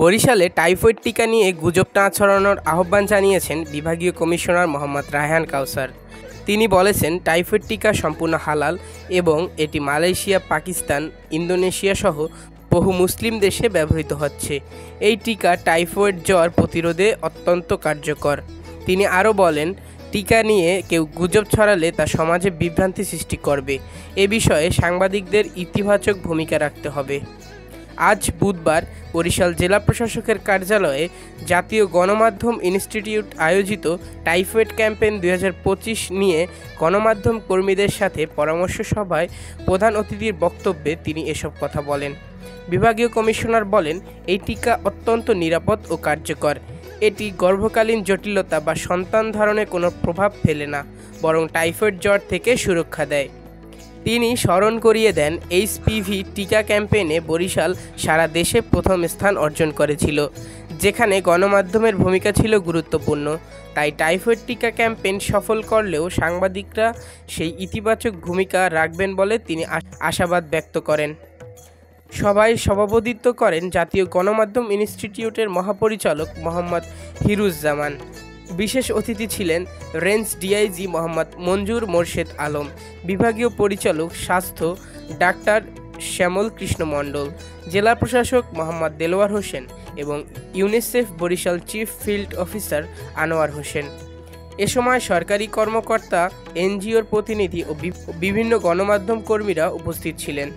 বরিশালে টাইফয়েড টিকা নিয়ে গুজব না ছড়ানোর আহ্বান জানিয়েছেন বিভাগীয় কমিশনার মোহাম্মদ রায়হান কাউসার। তিনি বলেছেন, টাইফয়েড টিকা সম্পূর্ণ হালাল এবং এটি মালয়েশিয়া, পাকিস্তান, ইন্দোনেশিয়া সহ বহু মুসলিম দেশে ব্যবহৃত হচ্ছে। এই টিকা টাইফয়েড জ্বর প্রতিরোধে অত্যন্ত কার্যকর। তিনি আরও বলেন, টিকা নিয়ে কেউ গুজব ছড়ালে তা সমাজে বিভ্রান্তি সৃষ্টি করবে। এ বিষয়ে সাংবাদিকদের ইতিবাচক ভূমিকা রাখতে হবে। আজ বুধবার বরিশাল জেলা প্রশাসকের কার্যালয়ে জাতীয় গণমাধ্যম ইনস্টিটিউট আয়োজিত টাইফয়েড ক্যাম্পেইন 2025 নিয়ে গণমাধ্যম কর্মীদের সাথে পরামর্শ সভায় প্রধান অতিথির বক্তব্যে তিনি এসব কথা বলেন। বিভাগীয় কমিশনার বলেন, এই টিকা অত্যন্ত নিরাপদ ও কার্যকর। এটি গর্ভকালীন জটিলতা বা সন্তান ধারণে কোনো প্রভাব ফেলে না, বরং টাইফয়েড জ্বর থেকে সুরক্ষা দেয়। তিনি স্মরণ করিয়ে দেন, এইচপিভি টিকা ক্যাম্পেইনে বরিশাল সারা দেশে প্রথম স্থান অর্জন করেছিল, যেখানে গণমাধ্যমের ভূমিকা ছিল গুরুত্বপূর্ণ। তাই টাইফয়েড টিকা ক্যাম্পেইন সফল করলেও সাংবাদিকরা সেই ইতিবাচক ভূমিকা রাখবেন বলে তিনি আশাবাদ ব্যক্ত করেন। সভায় সভাপতিত্ব করেন জাতীয় গণমাধ্যম ইনস্টিটিউটের মহাপরিচালক মোহাম্মদ হিরুজ্জামান। বিশেষ অতিথি ছিলেন রেঞ্জ ডিআইজি মোহাম্মদ মঞ্জুর মোর্শেদ আলম, বিভাগীয় পরিচালক স্বাস্থ্য ডাক্তার শ্যামল কৃষ্ণ মণ্ডল, জেলা প্রশাসক মোহাম্মদ দেলোয়ার হোসেন এবং UNICEF Barisal chief field officer Anwar Hossain. এ সময় সরকারি কর্মকর্তা, এনজিওর প্রতিনিধি ও বিভিন্ন গণমাধ্যম কর্মীরা উপস্থিত ছিলেন।